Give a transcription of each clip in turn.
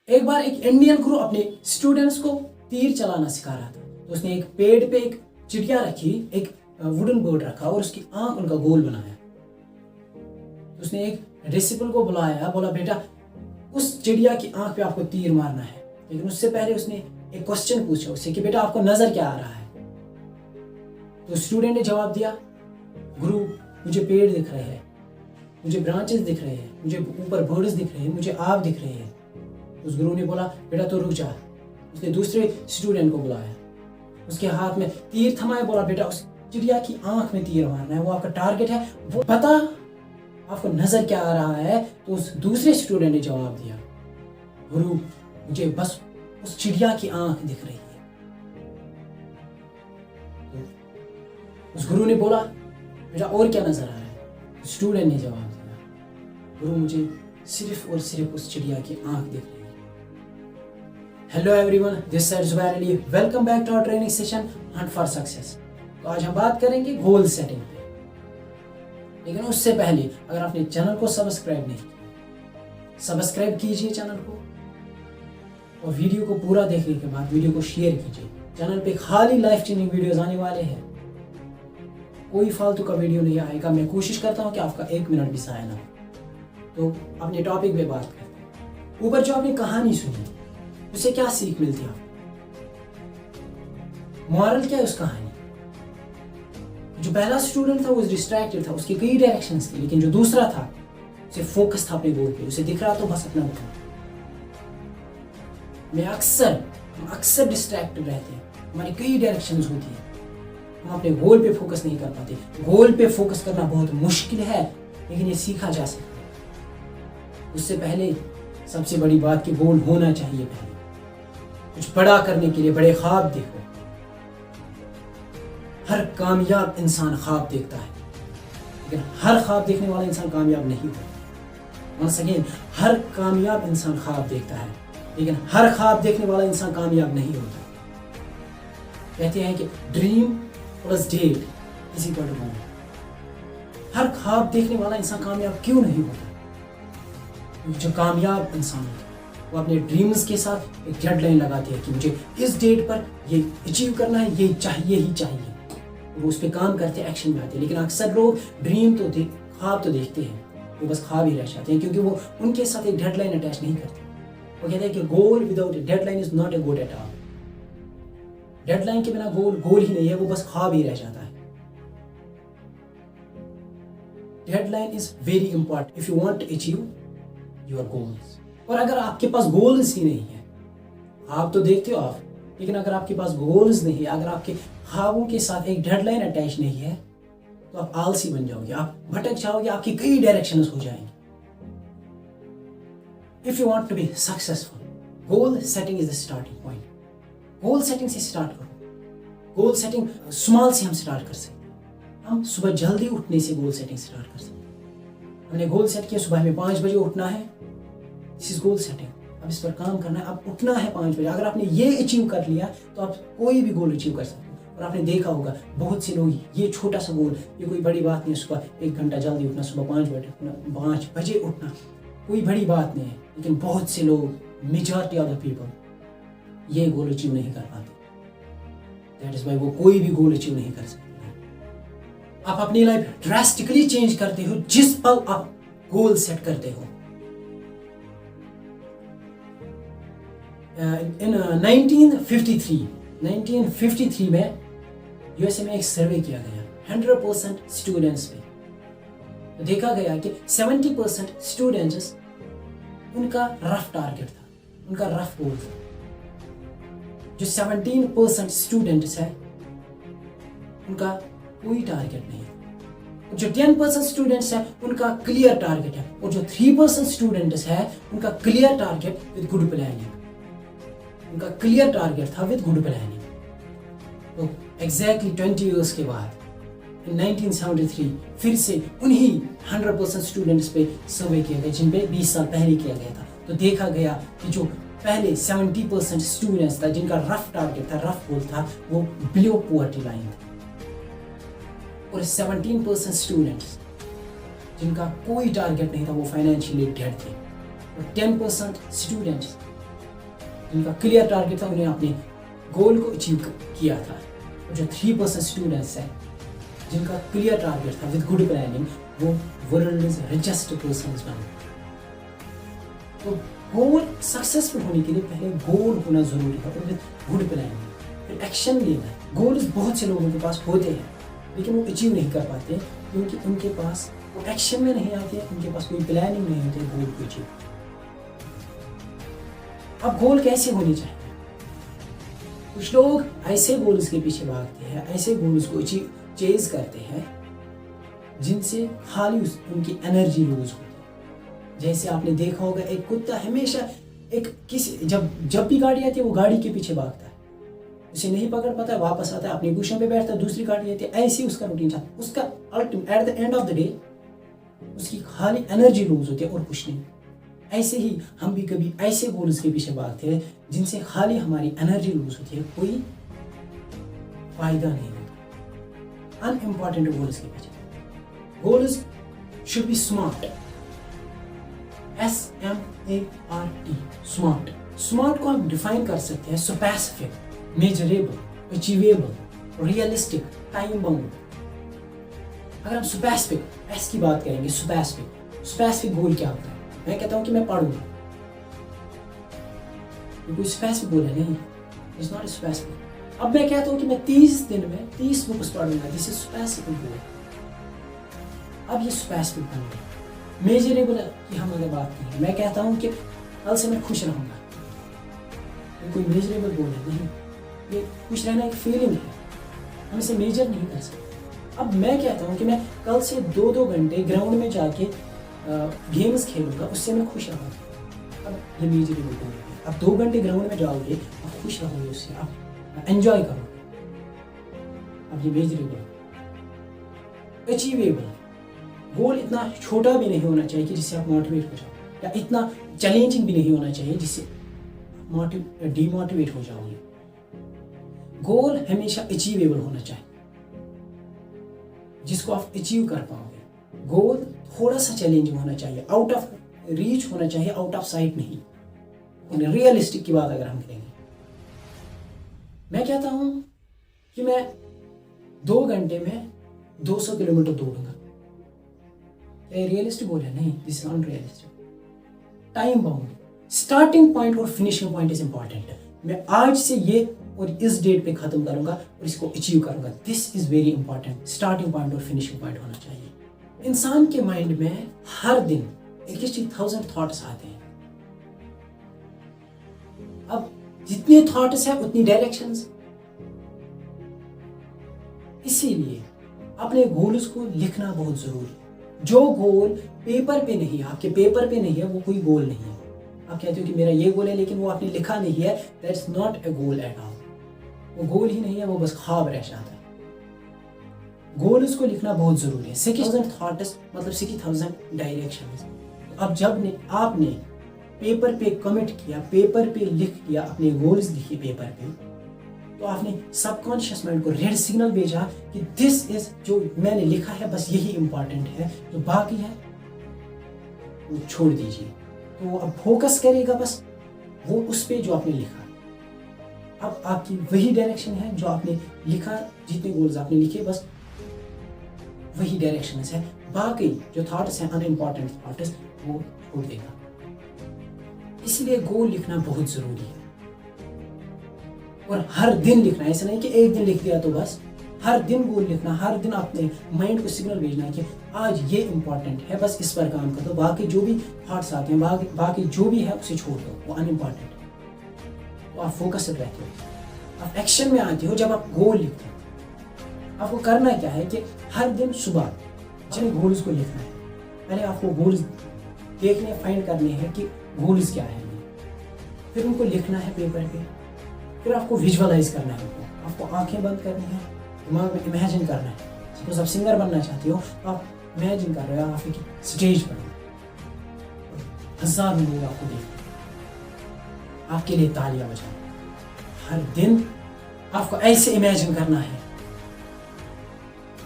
एक बार एक इंडियन गुरु अपने स्टूडेंट्स को तीर चलाना सिखा रहा था। तो उसने एक पेड़ पे एक चिड़िया रखी, एक वुडन बोर्ड रखा और उसकी आंख उनका गोल बनाया। तो उसने एक डिसिपल को बुलाया, बोला बेटा उस चिड़िया की आंख पे आपको तीर मारना है। लेकिन उससे पहले उसने एक क्वेश्चन पूछा उससे कि बेटा आपको नजर क्या आ रहा है। तो स्टूडेंट ने जवाब दिया, गुरु मुझे पेड़ दिख रहे हैं, मुझे ब्रांचेस दिख रहे हैं, मुझे ऊपर बर्ड्स दिख रहे हैं, मुझे आप दिख रहे हैं। उस गुरु ने बोला बेटा तो रुक जा। उसने दूसरे स्टूडेंट को बुलाया, उसके हाथ में तीर थमाया, बोला बेटा उस चिड़िया की आंख में तीर मारना है, वो आपका टारगेट है, वो पता आपको नजर क्या आ रहा है। तो उस दूसरे स्टूडेंट ने जवाब दिया, गुरु मुझे बस उस चिड़िया की आंख दिख रही है। तो उस गुरु ने बोला बेटा और क्या नजर आ रहा है। स्टूडेंट ने जवाब दिया, गुरु मुझे सिर्फ और सिर्फ उस चिड़िया की आंख दिख रही है। Hello everyone, this is Zubair Ali, welcome back to our training session hunt for success. तो आज हम बात करेंगे गोल सेटिंग पे। लेकिन उससे पहले अगर आपने चैनल को सब्सक्राइब नहीं किया, सब्सक्राइब कीजिए चैनल को और वीडियो को पूरा देखने के बाद वीडियो को शेयर कीजिए। चैनल पे खाली लाइफ चेंजिंग वीडियोस आने वाले हैं, कोई फालतू का वीडियो नहीं आएगा। मैं कोशिश करता हूँ कि आपका 1 मिनट भी ज़ाया ना हो। तो अपने टॉपिक पे बात करते हैं। ऊपर जो आपने कहानी सुनी उससे क्या सीख मिलती है आपको? मॉरल क्या है उस कहानी? जो पहला स्टूडेंट था वो डिस्ट्रैक्टेड था, उसके कई डायरेक्शंस थे, लेकिन जो दूसरा था उसे फोकस था अपने गोल पे, उसे दिख रहा तो बस अपना गोल। मैं अक्सर डिस्ट्रैक्टेड रहते हैं, हमारी कई डायरेक्शंस होती है, हम अपने गोल पे फोकस नहीं कर पाते। गोल पे फोकस करना बहुत मुश्किल है, लेकिन ये सीखा जा सकता है। उससे पहले सबसे बड़ी बात कि गोल होना चाहिए। पहले कुछ बड़ा करने के लिए बड़े ख्वाब देखो। हर कामयाब इंसान ख्वाब देखता है, लेकिन हर ख्वाब देखने वाला इंसान कामयाब नहीं होता। वंस अगेन, हर कामयाब इंसान ख्वाब देखता है, लेकिन हर ख्वाब देखने वाला इंसान कामयाब नहीं होता। कहते हैं कि dream plus date is equal to 1। हर ख्वाब देखने वाला इंसान कामयाब क्यों नहीं होता? जो कामयाब इंसान होता है वो अपने ड्रीम्स के साथ एक डेडलाइन लगाते हैं कि मुझे इस डेट पर ये अचीव करना है, ये चाहिए ही चाहिए। वो उस पर काम करते हैं, एक्शन में आते हैं। लेकिन अक्सर लोग ड्रीम तो ख्वाब तो देखते हैं, वो बस ख्वाब ही रह जाते हैं, क्योंकि वो उनके साथ एक डेडलाइन अटैच नहीं करते। वो कहते हैं कि goal without deadline is not a good at all. Deadline के बिना गोल ही नहीं है, वो बस ख्वाब ही रह जाता है। Deadline is very important if you want to achieve your goals. और अगर आपके पास गोल्स ही नहीं है, आप तो देखते हो आप, लेकिन अगर आपके पास गोल्स नहीं है, अगर आपके ख्वाबों के साथ एक डेडलाइन अटैच नहीं है, तो आप आलसी बन जाओगे, आप भटक जाओगे, आपकी कई डायरेक्शंस हो जाएंगे। If you want to be successful, goal setting is the starting point. Goal setting से स्टार्ट करो। गोल सेटिंग स्मॉल से हम स्टार्ट कर सकते हैं। हम सुबह जल्दी उठने से गोल सेटिंग स्टार्ट कर सकते हैं। हमने गोल सेट किया सुबह में 5 बजे उठना है, दिस इज गोल सेटिंग। अब इस पर काम करना है, अब उठना है 5 बजे। अगर आपने ये अचीव कर लिया तो आप कोई भी गोल अचीव कर सकते हो। और आपने देखा होगा बहुत से लोग, ये छोटा सा गोल, ये कोई बड़ी बात नहीं है, सुबह 1 घंटा जल्दी उठना, सुबह 5 बजे उठना कोई बड़ी बात नहीं है। लेकिन बहुत से लोग, मेजॉरिटी ऑफ द पीपल, ये गोल अचीव नहीं कर पाते। दैट इज वाई वो कोई भी गोल अचीव नहीं कर सकते। आप अपनी लाइफ ड्रास्टिकली चेंज करते हो जिस पल आप गोल सेट करते हो। इन 1953 में यूएसए में एक सर्वे किया गया 100% स्टूडेंट्स पे। तो देखा गया कि 70% स्टूडेंट्स, उनका रफ टारगेट था, उनका रफ गोल था। जो 17% स्टूडेंट्स है उनका कोई टारगेट नहीं है। जो 10% स्टूडेंट्स है उनका क्लियर टारगेट है, और जो 3% स्टूडेंट्स है उनका clear target with good planning. उनका क्लियर टारगेट था विद गुड प्लानिंग। तो एग्जैक्टली 20 ईयर्स के बाद इन 1973 फिर से उन्हीं 100% स्टूडेंट्स पे सर्वे किया गया, जिन पे 20 साल पहले किया गया था। तो देखा गया कि जो पहले 70% स्टूडेंट्स था, जिनका रफ टारगेट था, रफ गोल था, वो बिलो पॉवर्टी लाइन था। और 17% स्टूडेंट्स जिनका कोई टारगेट नहीं था, वो फाइनेंशियली डेड थे। और 10% स्टूडेंट्स उनका क्लियर टारगेट था, उन्होंने अपने गोल को अचीव किया था। और जो 3% स्टूडेंट्स हैं जिनका क्लियर टारगेट था विद गुड प्लानिंग, वो वर्ल्ड रिचेस्ट पर्सन बने। तो गोल सक्सेसफुल होने के लिए पहले गोल होना जरूरी है और विद गुड प्लानिंग, फिर एक्शन लेना है। गोल्स बहुत से लोगों के पास होते हैं लेकिन वो अचीव नहीं कर पाते क्योंकि उनके पास वो एक्शन में नहीं आते, उनके पास कोई प्लानिंग नहीं होती गोल को अचीव। अब गोल कैसे होने चाहिए? कुछ लोग ऐसे गोल्स के पीछे भागते हैं, ऐसे गोल्स को अचीव चेज करते हैं जिनसे खाली उनकी एनर्जी लूज होती है। जैसे आपने देखा होगा एक कुत्ता हमेशा जब भी गाड़ी आती है वो गाड़ी के पीछे भागता है, उसे नहीं पकड़ पाता है, वापस आता है अपनी पोजीशन पे बैठता है, दूसरी गाड़ी आती है, ऐसे ही उसका रूटीन चलता है। उसका ultimate at the end of the day उसकी खाली एनर्जी लूज होती है और कुछ नहीं। ऐसे ही हम भी कभी ऐसे गोल्स के पीछे भागते हैं जिनसे खाली हमारी एनर्जी लूज होती है, कोई फायदा नहीं होता। अनइम्पॉर्टेंट गोल्स के पीछे। Goals should be smart, SMART, smart. Smart को हम डिफाइन कर सकते हैं specific, measurable, achievable, realistic, time bound. अगर हम स्पेसिफिक एस की बात करेंगे, स्पेसिफिक गोल क्या होता है? मैं कहता हूं कि मैं पढ़ूंगा, ये कोई स्पेसिफिक गोल है नहीं, इट्स नॉट स्पेसिफिक। अब मैं कहता हूं कि मैं 30 दिन में 30 बुक्स पढ़ूंगा, दिस इज स्पेसिफिक गोल। अब ये स्पेसिफिक बन गया। मेजरेबल की हम अगर बात करें, मैं कहता हूं कि कल से मैं खुश रहूंगा, ये कोई मेजरेबल गोल है नहीं, ये खुश रहना एक फीलिंग है, हम इसे मेजर नहीं कर सकते। अब मैं कहता हूँ कि मैं कल से 2-2 घंटे ग्राउंड में जाके गेम्स खेलूंगा, उससे मैं खुश रहूँगा। अब ये मेजरेबल गोल है। अब 2 घंटे ग्राउंड में जाओगे, आप खुश रहोगे उससे, आप एंजॉय करोगे, अब ये मेजरेबल। अचीवेबल गोल इतना छोटा भी नहीं होना चाहिए कि जिससे आप मोटिवेट हो जाओ, या इतना चैलेंजिंग भी नहीं होना चाहिए जिससे डिमोटिवेट हो जाओगे। गोल हमेशा अचीवेबल होना चाहिए जिसको आप अचीव कर पाओगे। गोल थोड़ा सा चैलेंजिंग होना चाहिए, आउट ऑफ रीच होना चाहिए, आउट ऑफ साइट नहीं। रियलिस्टिक की बात अगर हम करेंगे, मैं कहता हूं कि मैं 2 घंटे में 200 किलोमीटर दौड़ूंगा, ये रियलिस्टिक गोल है? नहीं, this is unrealistic. Time bound, starting point और फिनिशिंग पॉइंट इज इंपॉर्टेंट है। मैं आज से ये और इस डेट पे खत्म करूंगा और इसको अचीव करूंगा, this is very important. Starting point और फिनिशिंग पॉइंट होना चाहिए। इंसान के माइंड में हर दिन 1000 थॉट्स आते हैं। अब जितने थॉट्स हैं उतनी डायरेक्शंस, इसीलिए अपने गोल्स को लिखना बहुत जरूरी है। जो गोल पेपर पे नहीं है, आपके पेपर पे नहीं है, वो कोई गोल नहीं है। आप कहते हो कि मेरा ये गोल है लेकिन वो आपने लिखा नहीं है, that's not a goal at all. वो गोल ही नहीं है, वो बस ख्वाब रह जाता है। गोल्स को लिखना बहुत जरूरी है। 60,000 थॉट्स मतलब 60,000 डायरेक्शंस। अब जब आपने पेपर पे कमिट किया, पेपर पे लिख दिया, अपने गोल्स लिखे पेपर पे, तो आपने सबकॉन्शियस माइंड को रेड सिग्नल भेजा कि दिस इज, जो मैंने लिखा है बस यही इंपॉर्टेंट है, जो बाकी है वो छोड़ दीजिए। तो वो अब फोकस करेगा बस वो उस पे जो आपने लिखा। अब आपकी वही डायरेक्शन है जो आपने लिखा, जितने गोल्स आपने लिखे बस वही डायरेक्शन है। बाकी जो थॉट्स हैं, अनइम्पॉर्टेंट थॉट्स, वो छोड़ देगा। इसलिए गोल लिखना बहुत जरूरी है और हर दिन लिखना। ऐसा नहीं कि एक दिन लिख दिया तो बस, हर दिन गोल लिखना, हर दिन अपने माइंड को सिग्नल भेजना कि आज ये इंपॉर्टेंट है, बस इस पर काम कर दो। बाकी जो भी थॉट्स आते हैं, बाकी जो भी है उसे छोड़ दो, वो अनइम्पॉर्टेंट है। तो आप फोकस्ड रहते हो, आप एक्शन में आते हो जब आप गोल लिखते हो। आपको करना क्या है कि हर दिन सुबह जिन गोल्स को लिखना है, पहले आपको गोल्स देखने, फाइंड करने हैं कि गोल्स क्या है, फिर उनको लिखना है पेपर पे, फिर आपको विजुअलाइज करना है। आपको आंखें बंद करनी है, दिमाग में इमेजिन करना है। सपोज आप सिंगर बनना चाहते हो तो आप इमेजिन कर रहे हो आप एक स्टेज पर, 1000 लोग आपको देख आपके लिए तालियां बजाएं। हर दिन आपको ऐसे इमेजिन करना है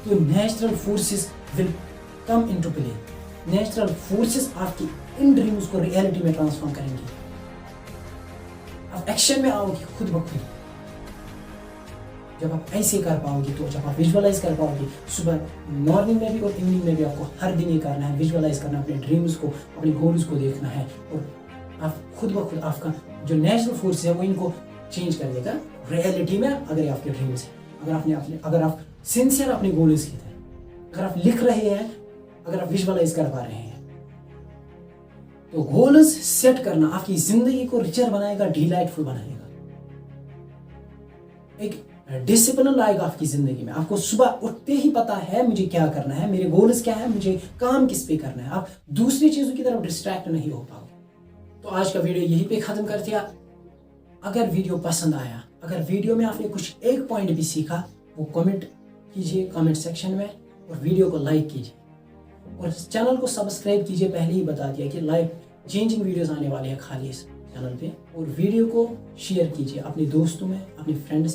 तो natural forces will come into play. Natural forces आपकी इन ड्रीम्स को रियलिटी में ट्रांसफॉर्म करेंगे। अब आप एक्शन में आओगे खुद ब खुद, जब आप ऐसे कर पाओगे, तो जब आप विजुअलाइज कर पाओगे, सुबह मॉर्निंग में भी और इवनिंग में भी आपको हर दिन ये करना है, विजुअलाइज करना है, अपने ड्रीम्स को, अपने गोल्स को देखना है, और आप खुद ब खुद आपका जो नेचुरल फोर्स है वो इनको चेंज कर देगा रियलिटी में। अगर आपके ड्रीम्स है, अगर आप सिंसियर अपने गोल्स की तरह, अगर आप लिख रहे हैं, अगर आप विजुअलाइज कर पा रहे हैं, तो गोल्स सेट करना आपकी जिंदगी को रिचर बनाएगा, डिलाइटफुल बनाएगा, एक डिसिप्लिन लाएगा आपकी जिंदगी में। आपको सुबह उठते ही पता है मुझे क्या करना है, मेरे गोल्स क्या है, मुझे काम किस पे करना है, आप दूसरी चीजों की तरफ डिस्ट्रैक्ट नहीं हो पाओगे। तो आज का वीडियो यहीं पे खत्म करते हैं। अगर वीडियो पसंद आया, अगर वीडियो में आपने कुछ एक पॉइंट भी सीखा, वो कमेंट कीजिए कमेंट सेक्शन में, और वीडियो को लाइक कीजिए, और चैनल को सब्सक्राइब कीजिए। पहले ही बता दिया कि लाइफ चेंजिंग वीडियोस आने वाले हैं खाली इस चैनल पे, और वीडियो को शेयर कीजिए अपने दोस्तों में, अपने फ्रेंड्स